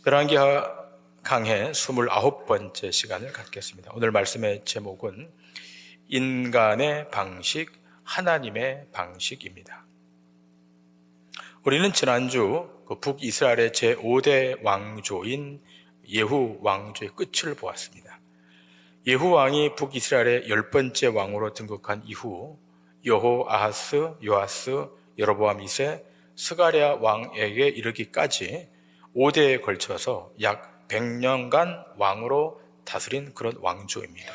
열왕기하 강해 29번째 시간을 갖겠습니다. 오늘 말씀의 제목은 인간의 방식, 하나님의 방식입니다. 우리는 지난주 북이스라엘의 제5대 왕조인 예후 왕조의 끝을 보았습니다. 예후 왕이 북이스라엘의 10번째 왕으로 등극한 이후 여호, 아하스, 요아스, 여로보암 2세, 스가랴 왕에게 이르기까지 5대에 걸쳐서 약 100년간 왕으로 다스린 그런 왕조입니다.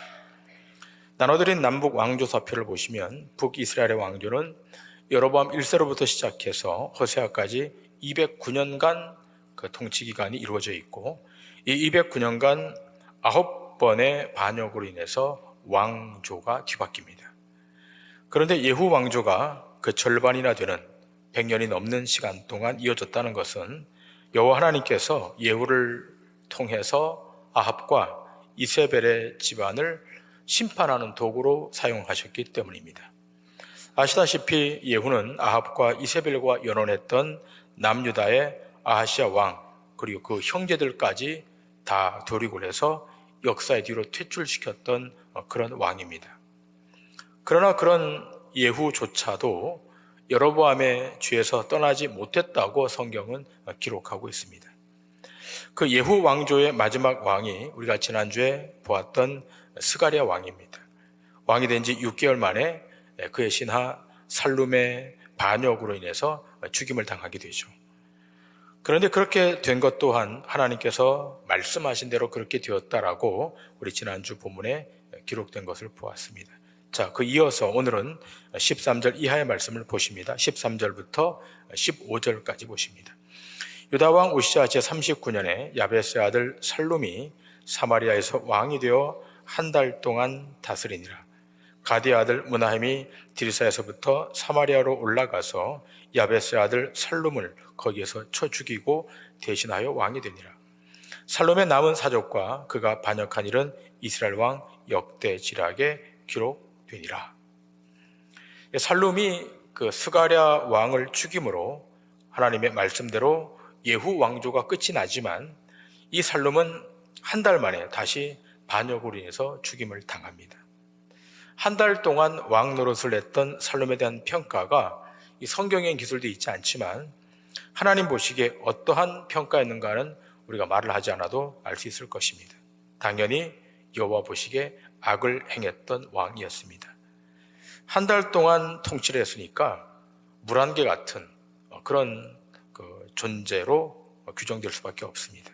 나눠드린 남북 왕조사표를 보시면 북이스라엘의 왕조는 여로보암 1세로부터 시작해서 호세아까지 209년간 그 통치기간이 이루어져 있고, 이 209년간 9번의 반역으로 인해서 왕조가 뒤바뀝니다. 그런데 예후 왕조가 그 절반이나 되는 100년이 넘는 시간 동안 이어졌다는 것은 여호와 하나님께서 예후를 통해서 아합과 이세벨의 집안을 심판하는 도구로 사용하셨기 때문입니다. 아시다시피 예후는 아합과 이세벨과 연원했던 남유다의 아하시아 왕 그리고 그 형제들까지 다 도륙을 해서 역사의 뒤로 퇴출시켰던 그런 왕입니다. 그러나 그런 예후조차도 여로보암의 죄에서 떠나지 못했다고 성경은 기록하고 있습니다. 그 예후 왕조의 마지막 왕이 우리가 지난주에 보았던 스가랴 왕입니다. 왕이 된 지 6개월 만에 그의 신하 살룸의 반역으로 인해서 죽임을 당하게 되죠. 그런데 그렇게 된 것 또한 하나님께서 말씀하신 대로 그렇게 되었다라고 우리 지난주 본문에 기록된 것을 보았습니다. 자, 그 이어서 오늘은 13절 이하의 말씀을 보십니다. 13절부터 15절까지 보십니다. 유다왕 우시야 제39년에 야베스의 아들 살룸이 사마리아에서 왕이 되어 한 달 동안 다스리니라. 가디의 아들 므나헴이 디르사에서부터 사마리아로 올라가서 야베스의 아들 살룸을 거기에서 쳐 죽이고 대신하여 왕이 되니라. 살룸의 남은 사족과 그가 반역한 일은 이스라엘 왕 역대지락에 기록되니라. 살룸이 그 스가랴 왕을 죽임으로 하나님의 말씀대로 예후 왕조가 끝이 나지만 이 살룸은 한 달 만에 다시 반역으로 인해서 죽임을 당합니다. 한 달 동안 왕 노릇을 했던 살룸에 대한 평가가 이 성경에 기술되어 있지 않지만 하나님 보시기에 어떠한 평가였는가는 우리가 말을 하지 않아도 알 수 있을 것입니다. 당연히 여호와 보시기에 악을 행했던 왕이었습니다. 한 달 동안 통치를 했으니까 물안개 같은 그런 존재로 규정될 수밖에 없습니다.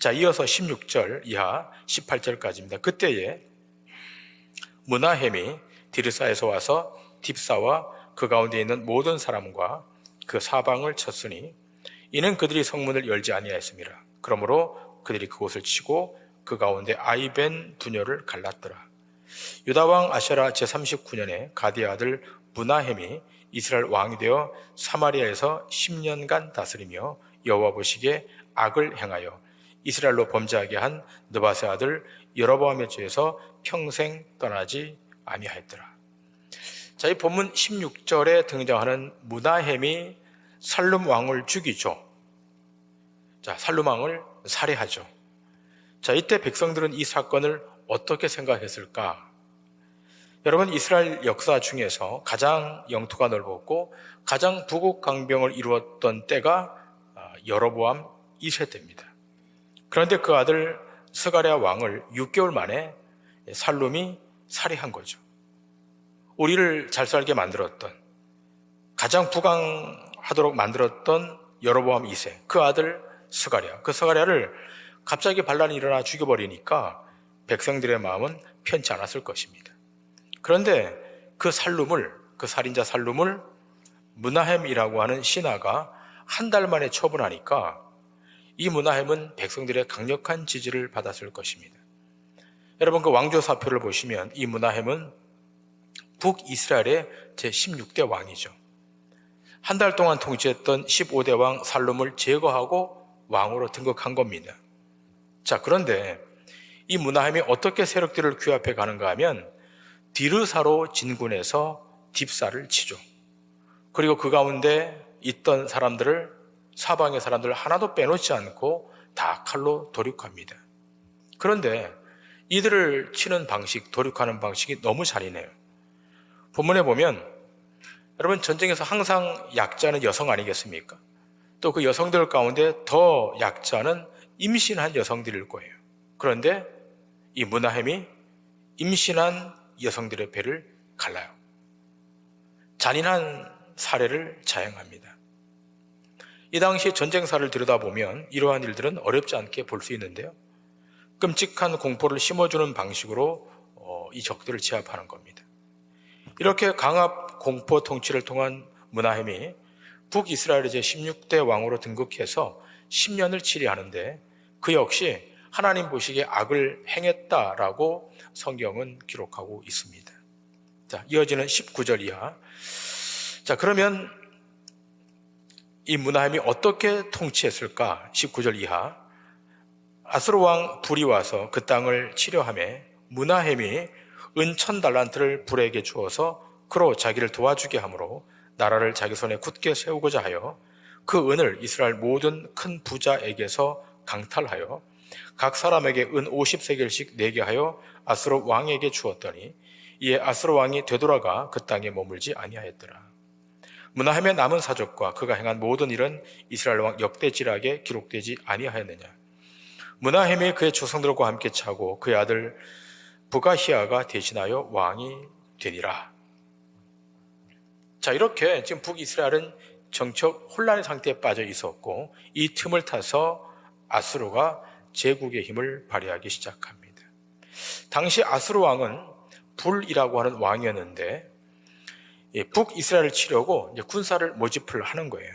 자, 이어서 16절 이하 18절까지입니다. 그때에 므나헴이 디르사에서 와서 딥사와 그 가운데 있는 모든 사람과 그 사방을 쳤으니 이는 그들이 성문을 열지 아니하였습니다. 그러므로 그들이 그곳을 치고 그 가운데 아이벤 두녀를 갈랐더라. 유다왕 아세라 제39년에 가디의 아들 므나헴이 이스라엘 왕이 되어 사마리아에서 10년간 다스리며 여호와 보시기에 악을 행하여 이스라엘로 범죄하게 한 느밧의 아들 여로보암의 죄에서 평생 떠나지 아니하였더라. 자, 이 본문 16절에 등장하는 므나헴이 살룸 왕을 죽이죠. 자, 살룸 왕을 살해하죠. 자, 이때 백성들은 이 사건을 어떻게 생각했을까? 여러분, 이스라엘 역사 중에서 가장 영토가 넓었고 가장 부국강병을 이루었던 때가 여로보암 2세 때입니다. 그런데 그 아들 스가랴 왕을 6개월 만에 살룸이 살해한 거죠. 우리를 잘 살게 만들었던, 가장 부강하도록 만들었던 여로보암 2세, 그 아들 스가랴, 그 스가랴를 갑자기 반란이 일어나 죽여버리니까 백성들의 마음은 편치 않았을 것입니다. 그런데 그 살룸을, 그 살인자 살룸을 므나헴이라고 하는 신하가 한 달 만에 처분하니까 이 므나헴은 백성들의 강력한 지지를 받았을 것입니다. 여러분, 그 왕조사표를 보시면 이 므나헴은 북이스라엘의 제16대 왕이죠. 한 달 동안 통치했던 15대 왕 살룸을 제거하고 왕으로 등극한 겁니다. 자, 그런데 이 므나헴이 어떻게 세력들을 규합해 가는가 하면 디르사로 진군해서 딥사를 치죠. 그리고 그 가운데 있던 사람들을, 사방의 사람들을 하나도 빼놓지 않고 다 칼로 도륙합니다. 그런데 이들을 치는 방식, 도륙하는 방식이 너무 잔인해요. 본문에 보면 여러분, 전쟁에서 항상 약자는 여성 아니겠습니까? 또 그 여성들 가운데 더 약자는 임신한 여성들일 거예요. 그런데 이 므나헴이 임신한 여성들의 배를 갈라요. 잔인한 사례를 자행합니다. 이 당시 전쟁사를 들여다보면 이러한 일들은 어렵지 않게 볼 수 있는데요. 끔찍한 공포를 심어주는 방식으로 이 적들을 제압하는 겁니다. 이렇게 강압 공포 통치를 통한 므나헴이 북이스라엘의 제16대 왕으로 등극해서 10년을 치리하는데 그 역시 하나님 보시기에 악을 행했다라고 성경은 기록하고 있습니다. 자, 이어지는 19절 이하. 자, 그러면 이 므나헴이 어떻게 통치했을까? 19절 이하. 아수르 왕 불이 와서 그 땅을 치려하며 므나헴이 은 1000달란트를 불에게 주어서 그로 자기를 도와주게 하므로 나라를 자기 손에 굳게 세우고자 하여 그 은을 이스라엘 모든 큰 부자에게서 강탈하여 각 사람에게 은 50세겔씩 내게 하여 아수르 왕에게 주었더니 이에 아수르 왕이 되돌아가 그 땅에 머물지 아니하였더라. 므나헴의 남은 사적과 그가 행한 모든 일은 이스라엘 왕 역대지락에 기록되지 아니하였느냐. 므나헴이 그의 조상들과 함께 차고 그의 아들 부가히아가 대신하여 왕이 되니라. 자, 이렇게 지금 북이스라엘은 정적 혼란의 상태에 빠져 있었고 이 틈을 타서 아수르가 제국의 힘을 발휘하기 시작합니다. 당시 아수르 왕은 불이라고 하는 왕이었는데 북이스라엘을 치려고 이제 군사를 모집을 하는 거예요.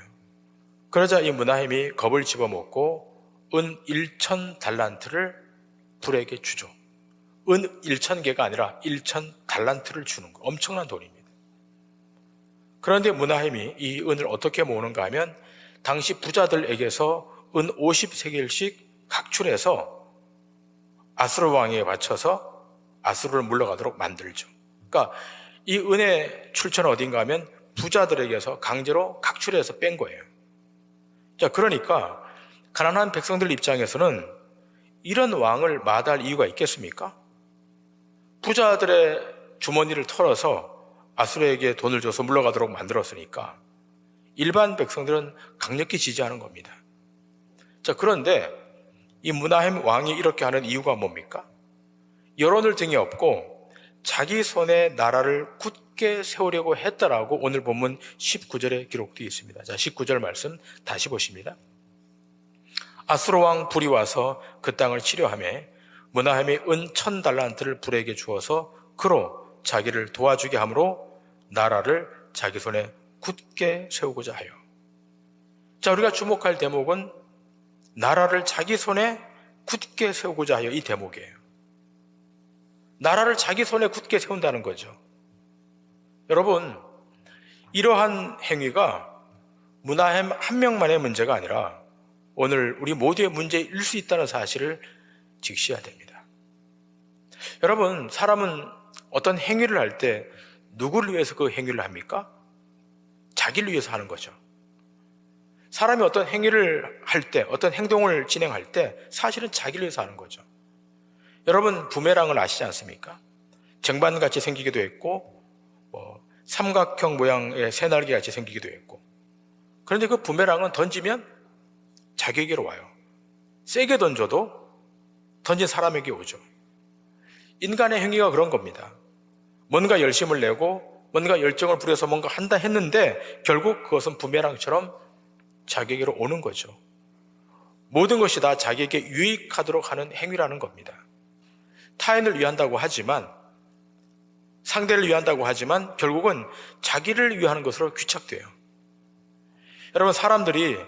그러자 이 므나헴이 겁을 집어먹고 은 1000달란트를 불에게 주죠. 은 1000개가 아니라 1000달란트를 주는 거, 엄청난 돈입니다. 그런데 므나헴이 이 은을 어떻게 모으는가 하면 당시 부자들에게서 은 50세겔씩 각출해서 아수르 왕에게 바쳐서 아수르를 물러가도록 만들죠. 그러니까 이 은의 출처는 어딘가 하면 부자들에게서 강제로 각출해서 뺀 거예요. 자, 그러니까 가난한 백성들 입장에서는 이런 왕을 마다할 이유가 있겠습니까? 부자들의 주머니를 털어서 아수르에게 돈을 줘서 물러가도록 만들었으니까 일반 백성들은 강력히 지지하는 겁니다. 자, 그런데 이 므나헴 왕이 이렇게 하는 이유가 뭡니까? 여론을 등에 업고 자기 손에 나라를 굳게 세우려고 했다라고 오늘 본문 19절에 기록되어 있습니다. 자, 19절 말씀 다시 보십니다. 아수르 왕 불이 와서 그 땅을 치려하며 므나헴이 은 1000달란트를 불에게 주어서 그로 자기를 도와주게 하므로 나라를 자기 손에 굳게 세우고자 하여. 자, 우리가 주목할 대목은 나라를 자기 손에 굳게 세우고자 하여, 이 대목이에요. 나라를 자기 손에 굳게 세운다는 거죠. 여러분, 이러한 행위가 므나헴 한 명만의 문제가 아니라 오늘 우리 모두의 문제일 수 있다는 사실을 직시해야 됩니다. 여러분, 사람은 어떤 행위를 할 때 누구를 위해서 그 행위를 합니까? 자기를 위해서 하는 거죠. 사람이 어떤 행위를 할 때, 어떤 행동을 진행할 때 사실은 자기를 위해서 하는 거죠. 여러분, 부메랑을 아시지 않습니까? 쟁반같이 생기기도 했고 삼각형 모양의 새날개같이 생기기도 했고, 그런데 그 부메랑은 던지면 자기에게로 와요. 세게 던져도 던진 사람에게 오죠. 인간의 행위가 그런 겁니다. 뭔가 열심을 내고 뭔가 열정을 부려서 뭔가 한다 했는데 결국 그것은 부메랑처럼 자기에게로 오는 거죠. 모든 것이 다 자기에게 유익하도록 하는 행위라는 겁니다. 타인을 위한다고 하지만, 상대를 위한다고 하지만 결국은 자기를 위하는 것으로 귀착돼요. 여러분, 사람들이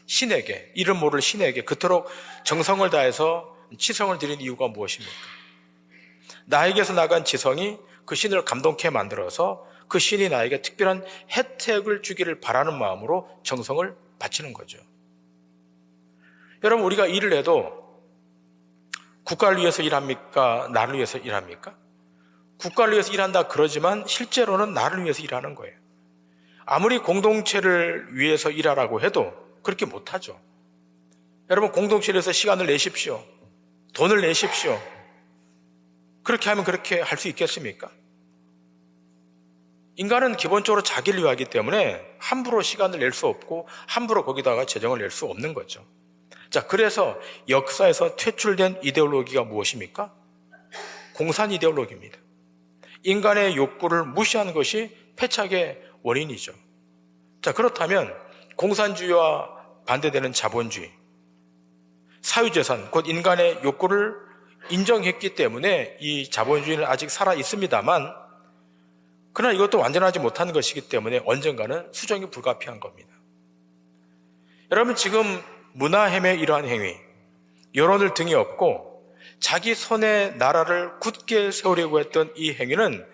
신에게, 이름 모를 신에게 그토록 정성을 다해서 치성을 드린 이유가 무엇입니까? 나에게서 나간 지성이 그 신을 감동케 만들어서 그 신이 나에게 특별한 혜택을 주기를 바라는 마음으로 정성을 바치는 거죠. 여러분, 우리가 일을 해도 국가를 위해서 일합니까? 나를 위해서 일합니까? 국가를 위해서 일한다 그러지만 실제로는 나를 위해서 일하는 거예요. 아무리 공동체를 위해서 일하라고 해도 그렇게 못하죠. 여러분, 공동체에서 시간을 내십시오. 돈을 내십시오. 그렇게 하면 그렇게 할 수 있겠습니까? 인간은 기본적으로 자기를 위하기 때문에 함부로 시간을 낼 수 없고 함부로 거기다가 재정을 낼 수 없는 거죠. 자, 그래서 역사에서 퇴출된 이데올로기가 무엇입니까? 공산 이데올로기입니다. 인간의 욕구를 무시하는 것이 패착의 원인이죠. 자, 그렇다면 공산주의와 반대되는 자본주의, 사유재산, 곧 인간의 욕구를 인정했기 때문에 이 자본주의는 아직 살아 있습니다만, 그러나 이것도 완전하지 못한 것이기 때문에 언젠가는 수정이 불가피한 겁니다. 여러분, 지금 문화햄의 이러한 행위, 여론을 등에 업고 자기 손에 나라를 굳게 세우려고 했던 이 행위는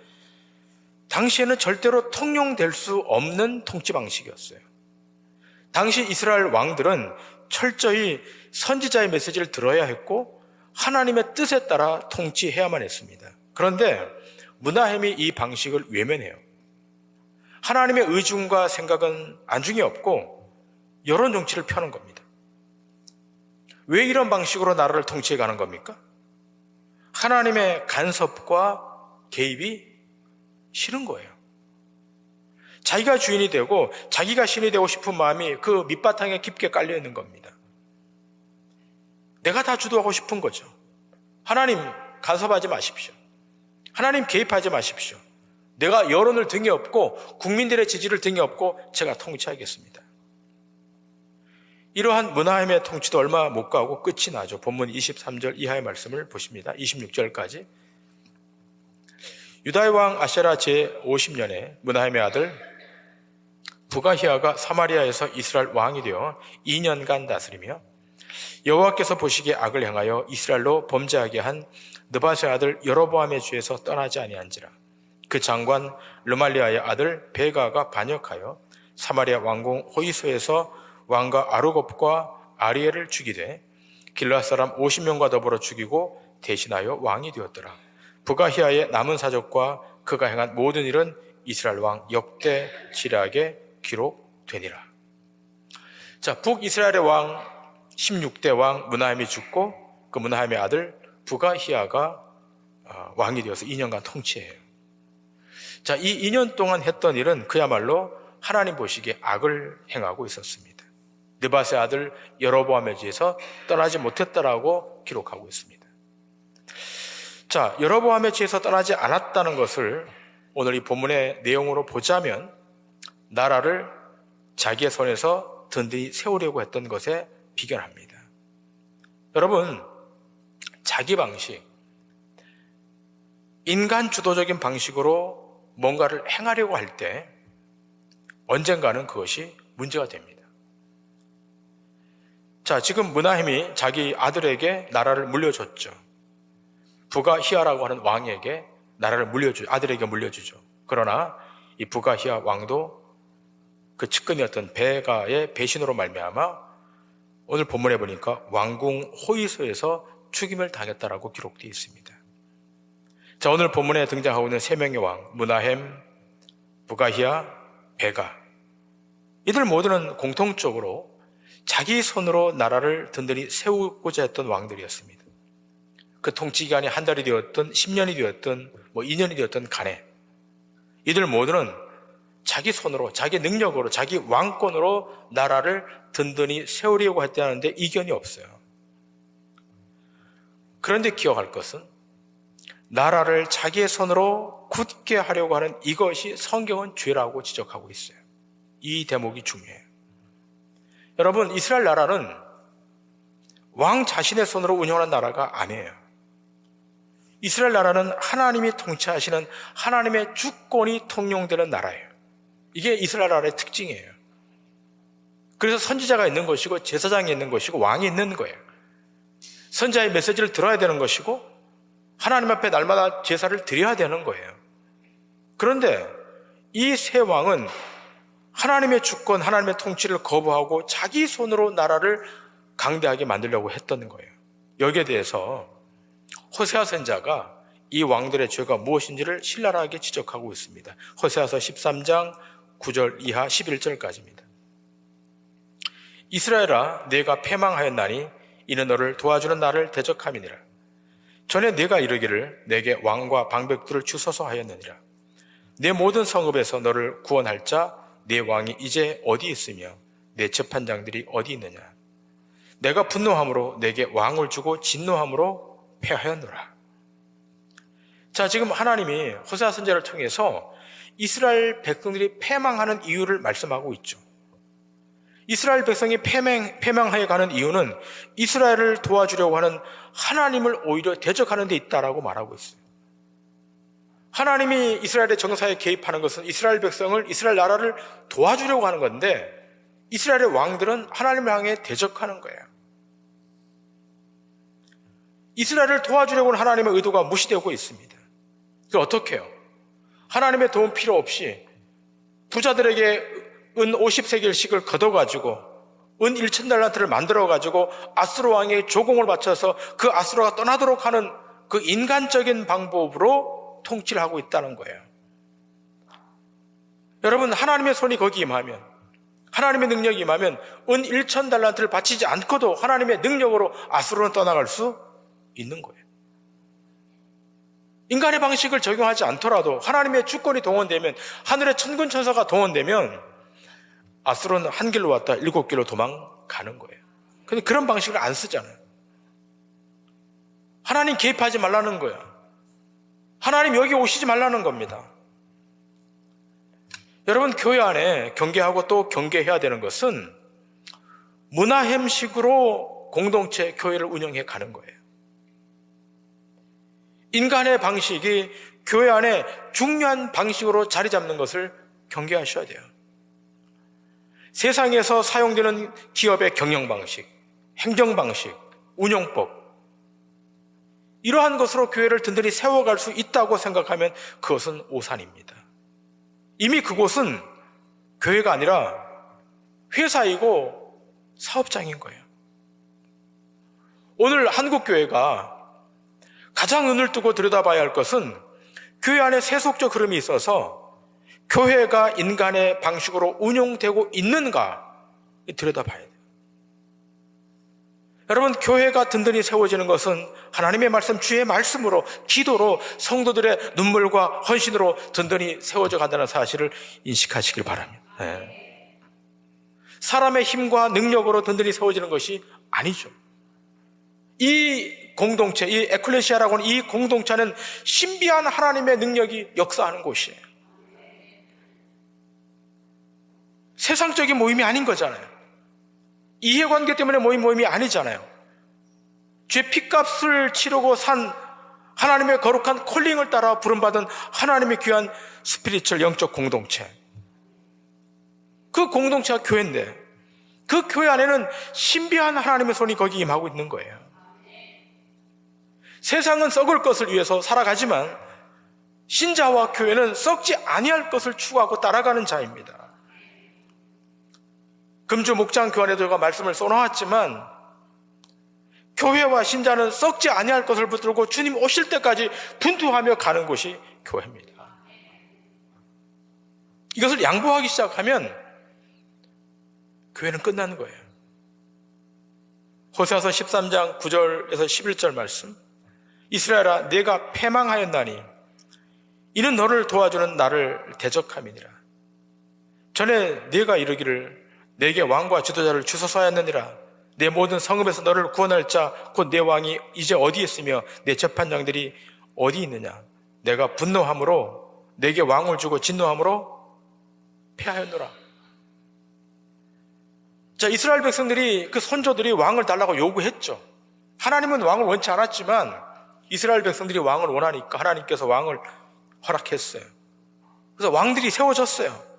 당시에는 절대로 통용될 수 없는 통치 방식이었어요. 당시 이스라엘 왕들은 철저히 선지자의 메시지를 들어야 했고 하나님의 뜻에 따라 통치해야만 했습니다. 그런데 문하햄이 이 방식을 외면해요. 하나님의 의중과 생각은 안중에 없고 여론 정치를 펴는 겁니다. 왜 이런 방식으로 나라를 통치해 가는 겁니까? 하나님의 간섭과 개입이 싫은 거예요. 자기가 주인이 되고 자기가 신이 되고 싶은 마음이 그 밑바탕에 깊게 깔려 있는 겁니다. 내가 다 주도하고 싶은 거죠. 하나님 간섭하지 마십시오. 하나님 개입하지 마십시오. 내가 여론을 등에 업고 국민들의 지지를 등에 업고 제가 통치하겠습니다. 이러한 문하햄의 통치도 얼마 못 가고 끝이 나죠. 본문 23절 이하의 말씀을 보십니다. 26절까지. 유다의 왕 아세라 제50년에 문하햄의 아들 부가히야가 사마리아에서 이스라엘 왕이 되어 2년간 다스리며 여호와께서 보시기에 악을 행하여 이스라엘로 범죄하게 한 느바세 아들 여로보암의 죄에서 떠나지 아니한지라. 그 장관 르말리아의 아들 베가가 반역하여 사마리아 왕궁 호이소에서 왕과 아르곱과 아리엘을 죽이되 길르앗 사람 50명과 더불어 죽이고 대신하여 왕이 되었더라. 부가히야의 남은 사적과 그가 행한 모든 일은 이스라엘 왕 역대 지략에 기록되니라. 자, 북이스라엘의 왕 16대 왕 문하햄이 죽고 그 문하햄의 아들 부가히야가 왕이 되어서 2년간 통치해요. 자, 이 2년 동안 했던 일은 그야말로 하나님 보시기에 악을 행하고 있었습니다. 느바세 아들 여로보암의 죄에서 떠나지 못했다라고 기록하고 있습니다. 자, 여로보암의 죄에서 떠나지 않았다는 것을 오늘 이 본문의 내용으로 보자면 나라를 자기의 손에서 든든히 세우려고 했던 것에 비견합니다. 여러분, 자기 방식, 인간 주도적인 방식으로 뭔가를 행하려고 할 때 언젠가는 그것이 문제가 됩니다. 자, 지금 문하햄이 자기 아들에게 나라를 물려줬죠. 부가히야라고 하는 왕에게 나라를 아들에게 물려주죠. 그러나 이 부가히야 왕도 그 측근이었던 베가의 배신으로 말미암아 오늘 본문에 보니까 왕궁 호이소에서 죽임을 당했다라고 기록되어 있습니다. 자, 오늘 본문에 등장하고 있는 세 명의 왕, 문하햄, 부가히야, 베가. 이들 모두는 공통적으로 자기 손으로 나라를 든든히 세우고자 했던 왕들이었습니다. 그 통치 기간이 한 달이 되었든 10년이 되었든 2년이 되었든 간에 이들 모두는 자기 손으로, 자기 능력으로, 자기 왕권으로 나라를 든든히 세우려고 했다는데 이견이 없어요. 그런데 기억할 것은 나라를 자기의 손으로 굳게 하려고 하는 이것이 성경은 죄라고 지적하고 있어요. 이 대목이 중요해요. 여러분, 이스라엘 나라는 왕 자신의 손으로 운영하는 나라가 아니에요. 이스라엘 나라는 하나님이 통치하시는 하나님의 주권이 통용되는 나라예요. 이게 이스라엘 나라의 특징이에요. 그래서 선지자가 있는 것이고 제사장이 있는 것이고 왕이 있는 거예요. 선지자의 메시지를 들어야 되는 것이고 하나님 앞에 날마다 제사를 드려야 되는 거예요. 그런데 이 세 왕은 하나님의 주권, 하나님의 통치를 거부하고 자기 손으로 나라를 강대하게 만들려고 했던 거예요. 여기에 대해서 호세아 선지자가 이 왕들의 죄가 무엇인지를 신랄하게 지적하고 있습니다. 호세아서 13장 9절 이하 11절까지입니다. 이스라엘아, 내가 패망하였나니 이는 너를 도와주는 나를 대적함이니라. 전에 내가 이르기를 내게 왕과 방백들을 주소서 하였느니라. 내 모든 성읍에서 너를 구원할 자 내 왕이 이제 어디 있으며 내 재판장들이 어디 있느냐. 내가 분노함으로 내게 왕을 주고 진노함으로 패하였노라. 자, 지금 하나님이 호세아 선지자를 통해서 이스라엘 백성들이 패망하는 이유를 말씀하고 있죠. 이스라엘 백성이 패망하여 가는 이유는 이스라엘을 도와주려고 하는 하나님을 오히려 대적하는 데 있다라고 말하고 있어요. 하나님이 이스라엘의 정사에 개입하는 것은 이스라엘 백성을, 이스라엘 나라를 도와주려고 하는 건데 이스라엘의 왕들은 하나님을 향해 대적하는 거예요. 이스라엘을 도와주려고 하는 하나님의 의도가 무시되고 있습니다. 그럼 어떻게 해요? 하나님의 도움 필요 없이 부자들에게 은 50세겔씩을 걷어가지고 은 1,000달란트를 만들어가지고 아수르 왕에게 조공을 바쳐서 그 아수르가 떠나도록 하는 그 인간적인 방법으로 통치를 하고 있다는 거예요. 여러분, 하나님의 손이 거기 임하면, 하나님의 능력이 임하면 은 1,000달란트를 바치지 않고도 하나님의 능력으로 아수르는 떠나갈 수 있는 거예요. 인간의 방식을 적용하지 않더라도 하나님의 주권이 동원되면, 하늘의 천군 천사가 동원되면 아수르는 한 길로 왔다 7길로 도망가는 거예요. 근데 그런 방식을 안 쓰잖아요. 하나님 개입하지 말라는 거야. 하나님 여기 오시지 말라는 겁니다. 여러분, 교회 안에 경계하고 또 경계해야 되는 것은 문화햄식으로 공동체 교회를 운영해 가는 거예요. 인간의 방식이 교회 안에 중요한 방식으로 자리 잡는 것을 경계하셔야 돼요. 세상에서 사용되는 기업의 경영 방식, 행정 방식, 운영법, 이러한 것으로 교회를 든든히 세워갈 수 있다고 생각하면 그것은 오산입니다. 이미 그곳은 교회가 아니라 회사이고 사업장인 거예요. 오늘 한국교회가 가장 눈을 뜨고 들여다봐야 할 것은 교회 안에 세속적 흐름이 있어서 교회가 인간의 방식으로 운용되고 있는가 들여다봐야 돼요. 여러분, 교회가 든든히 세워지는 것은 하나님의 말씀, 주의 말씀으로, 기도로, 성도들의 눈물과 헌신으로 든든히 세워져 간다는 사실을 인식하시길 바랍니다. 네. 사람의 힘과 능력으로 든든히 세워지는 것이 아니죠. 이 공동체, 이 에클레시아라고 하는 이 공동체는 신비한 하나님의 능력이 역사하는 곳이에요. 세상적인 모임이 아닌 거잖아요. 이해관계 때문에 모인 모임이 아니잖아요. 죄 피값을 치르고 산 하나님의 거룩한 콜링을 따라 부름받은 하나님의 귀한 스피리추얼 영적 공동체, 그 공동체가 교회인데 그 교회 안에는 신비한 하나님의 손이 거기 임하고 있는 거예요. 세상은 썩을 것을 위해서 살아가지만 신자와 교회는 썩지 아니할 것을 추구하고 따라가는 자입니다. 금주 목장 교환에도 제가 말씀을 써놓았지만 교회와 신자는 썩지 아니할 것을 붙들고 주님 오실 때까지 분투하며 가는 곳이 교회입니다. 이것을 양보하기 시작하면 교회는 끝나는 거예요. 호세아서 13장 9절에서 11절 말씀, 이스라엘아, 내가 패망하였나니 이는 너를 도와주는 나를 대적함이니라. 전에 네가 이르기를 내게 왕과 지도자를 주소서 하였느니라. 내 모든 성읍에서 너를 구원할 자 곧 내 왕이 이제 어디 있으며 내 재판장들이 어디 있느냐. 내가 분노함으로 내게 왕을 주고 진노함으로 패하였노라. 자, 이스라엘 백성들이, 그 선조들이 왕을 달라고 요구했죠. 하나님은 왕을 원치 않았지만 이스라엘 백성들이 왕을 원하니까 하나님께서 왕을 허락했어요. 그래서 왕들이 세워졌어요.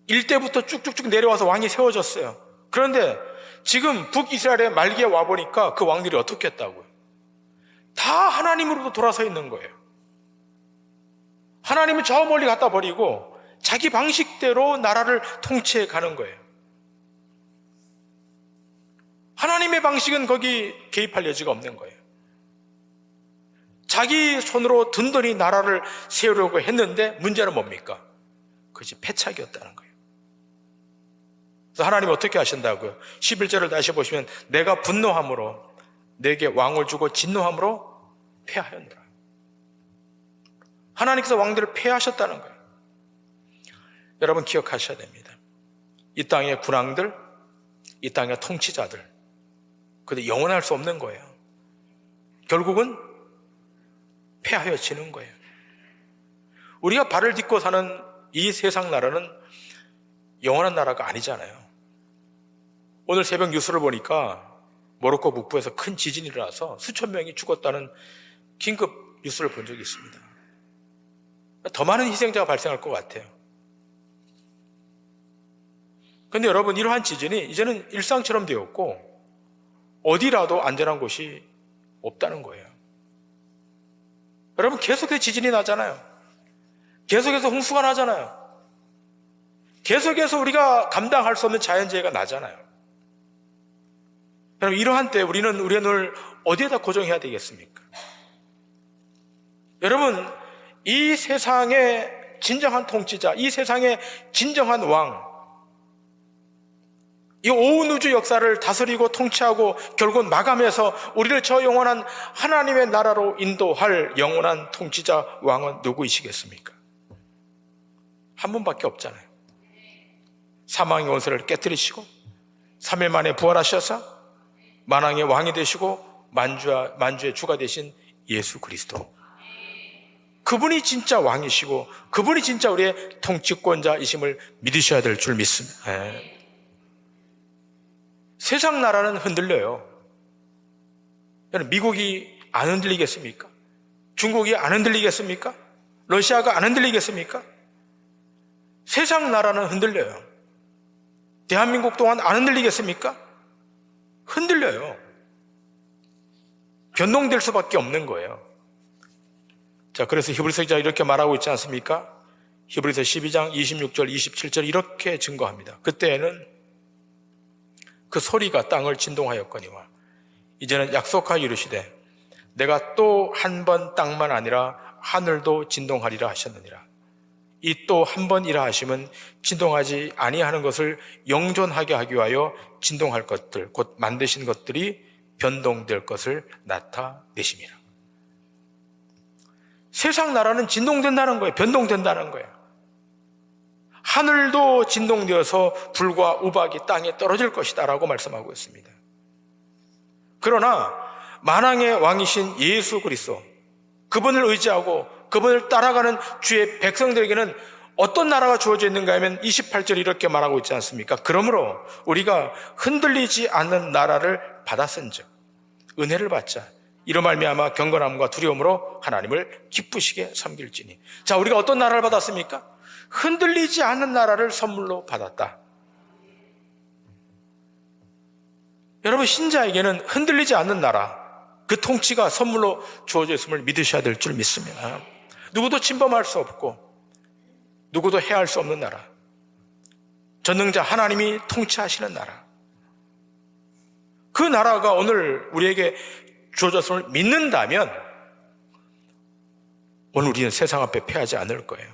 일대부터 쭉쭉쭉 내려와서 왕이 세워졌어요. 그런데 지금 북이스라엘의 말기에 와보니까 그 왕들이 어떻게 했다고요? 다 하나님으로부터 돌아서 있는 거예요. 하나님은 저 멀리 갖다 버리고 자기 방식대로 나라를 통치해 가는 거예요. 하나님의 방식은 거기 개입할 여지가 없는 거예요. 자기 손으로 든든히 나라를 세우려고 했는데 문제는 뭡니까? 그것이 패착이었다는 거예요. 그래서 하나님이 어떻게 하신다고요? 11절을 다시 보시면 내가 분노함으로 내게 왕을 주고 진노함으로 패하였노라. 하나님께서 왕들을 패하셨다는 거예요. 여러분 기억하셔야 됩니다. 이 땅의 군왕들, 이 땅의 통치자들, 근데 영원할 수 없는 거예요. 결국은 패하여 지는 거예요. 우리가 발을 딛고 사는 이 세상 나라는 영원한 나라가 아니잖아요. 오늘 새벽 뉴스를 보니까 모로코 북부에서 큰 지진이 일어나서 수천 명이 죽었다는 긴급 뉴스를 본 적이 있습니다. 더 많은 희생자가 발생할 것 같아요. 그런데 여러분, 이러한 지진이 이제는 일상처럼 되었고 어디라도 안전한 곳이 없다는 거예요. 여러분, 계속해서 지진이 나잖아요. 계속해서 홍수가 나잖아요. 계속해서 우리가 감당할 수 없는 자연재해가 나잖아요. 여러분, 이러한 때 우리는 우리의 눈을 어디에다 고정해야 되겠습니까? 여러분, 이 세상의 진정한 통치자, 이 세상의 진정한 왕, 이 온 우주 역사를 다스리고 통치하고 결국은 마감해서 우리를 저 영원한 하나님의 나라로 인도할 영원한 통치자 왕은 누구이시겠습니까? 한 분밖에 없잖아요. 사망의 원수를 깨뜨리시고 3일 만에 부활하셔서 만왕의 왕이 되시고 만주의 주가 되신 예수 그리스도, 그분이 진짜 왕이시고 그분이 진짜 우리의 통치권자이심을 믿으셔야 될 줄 믿습니다. 세상 나라는 흔들려요. 미국이 안 흔들리겠습니까? 중국이 안 흔들리겠습니까? 러시아가 안 흔들리겠습니까? 세상 나라는 흔들려요. 대한민국 또한 안 흔들리겠습니까? 흔들려요. 변동될 수밖에 없는 거예요. 자, 그래서 히브리서 기자가 이렇게 말하고 있지 않습니까? 히브리서 12장 26절 27절 이렇게 증거합니다. 그때에는 그 소리가 땅을 진동하였거니와 이제는 약속하여 이르시되 내가 또 한 번 땅만 아니라 하늘도 진동하리라 하셨느니라. 이 또 한 번이라 하심은 진동하지 아니하는 것을 영존하게 하기 위하여 진동할 것들, 곧 만드신 것들이 변동될 것을 나타내심이라. 세상 나라는 진동된다는 거예요. 변동된다는 거예요. 하늘도 진동되어서 불과 우박이 땅에 떨어질 것이다 라고 말씀하고 있습니다. 그러나 만왕의 왕이신 예수 그리스도, 그분을 의지하고 그분을 따라가는 주의 백성들에게는 어떤 나라가 주어져 있는가 하면 28절 이렇게 말하고 있지 않습니까? 그러므로 우리가 흔들리지 않는 나라를 받았은즉 은혜를 받자. 이로 말미암아 경건함과 두려움으로 하나님을 기쁘시게 섬길지니. 자, 우리가 어떤 나라를 받았습니까? 흔들리지 않는 나라를 선물로 받았다. 여러분, 신자에게는 흔들리지 않는 나라, 그 통치가 선물로 주어져 있음을 믿으셔야 될 줄 믿습니다. 누구도 침범할 수 없고 누구도 해할 수 없는 나라, 전능자 하나님이 통치하시는 나라, 그 나라가 오늘 우리에게 주어졌음을 믿는다면 오늘 우리는 세상 앞에 패하지 않을 거예요.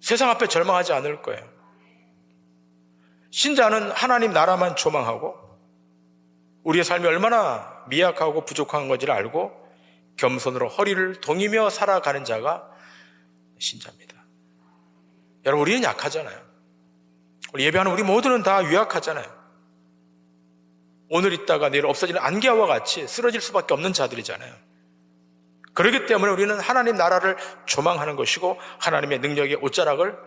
세상 앞에 절망하지 않을 거예요. 신자는 하나님 나라만 조망하고 우리의 삶이 얼마나 미약하고 부족한 건지를 알고 겸손으로 허리를 동이며 살아가는 자가 신자입니다. 여러분, 우리는 약하잖아요. 우리 예배하는 우리 모두는 다 유약하잖아요. 오늘 있다가 내일 없어지는 안개와 같이 쓰러질 수밖에 없는 자들이잖아요. 그렇기 때문에 우리는 하나님 나라를 조망하는 것이고 하나님의 능력의 옷자락을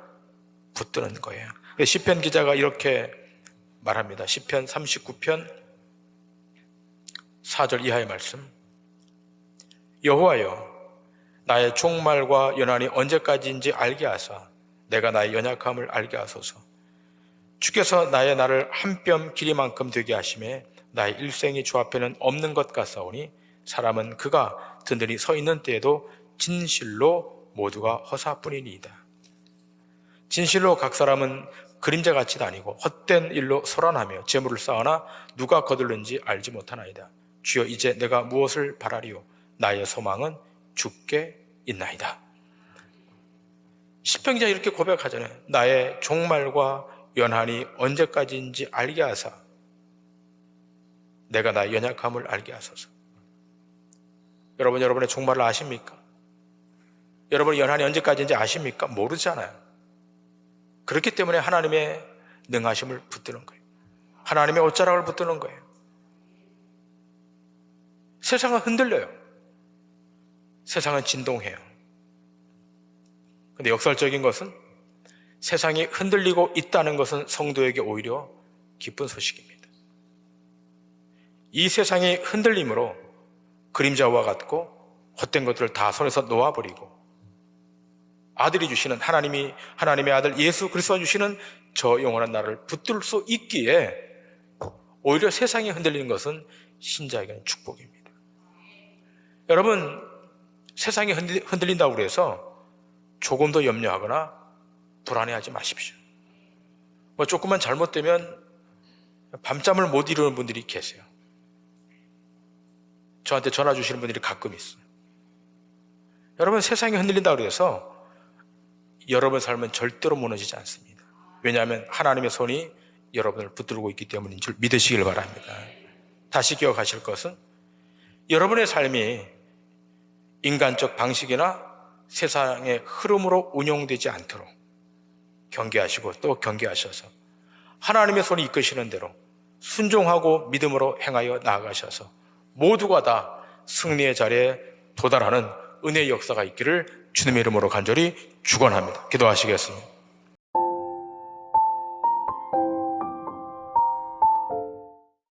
붙드는 거예요. 시편 기자가 이렇게 말합니다. 시편 39편 4절 이하의 말씀. 여호와여, 나의 종말과 연한이 언제까지인지 알게 하사 내가 나의 연약함을 알게 하소서. 주께서 나의 날을 한 뼘 길이만큼 되게 하심에 나의 일생이 주 앞에는 없는 것 같사오니 사람은 그가 든든히 서 있는 때에도 진실로 모두가 허사뿐이니이다. 진실로 각 사람은 그림자같이 다니고 헛된 일로 소란하며 재물을 쌓으나 누가 거둘는지 알지 못하나이다. 주여, 이제 내가 무엇을 바라리요? 나의 소망은 주께 있나이다. 시편기자 이렇게 고백하잖아요. 나의 종말과 연한이 언제까지인지 알게 하사 내가 나의 연약함을 알게 하소서. 여러분, 여러분의 종말을 아십니까? 여러분, 연한이 언제까지인지 아십니까? 모르잖아요. 그렇기 때문에 하나님의 능하심을 붙드는 거예요. 하나님의 옷자락을 붙드는 거예요. 세상은 흔들려요. 세상은 진동해요. 근데 역설적인 것은 세상이 흔들리고 있다는 것은 성도에게 오히려 기쁜 소식입니다. 이 세상이 흔들림으로 그림자와 같고 헛된 것들을 다 손에서 놓아버리고 아들이 주시는 하나님의 아들 예수 그리스도가 주시는 저 영원한 나라를 붙들 수 있기에 오히려 세상이 흔들리는 것은 신자에게는 축복입니다. 여러분, 세상이 흔들린다고 해서 조금 더 염려하거나 불안해하지 마십시오. 조금만 잘못되면 밤잠을 못 이루는 분들이 계세요. 저한테 전화 주시는 분들이 가끔 있어요. 여러분, 세상이 흔들린다고 해서 여러분의 삶은 절대로 무너지지 않습니다. 왜냐하면 하나님의 손이 여러분을 붙들고 있기 때문인 줄 믿으시길 바랍니다. 다시 기억하실 것은 여러분의 삶이 인간적 방식이나 세상의 흐름으로 운용되지 않도록 경계하시고 또 경계하셔서 하나님의 손이 이끄시는 대로 순종하고 믿음으로 행하여 나아가셔서 모두가 다 승리의 자리에 도달하는 은혜의 역사가 있기를 주님의 이름으로 간절히 축원합니다. 기도하시겠습니다.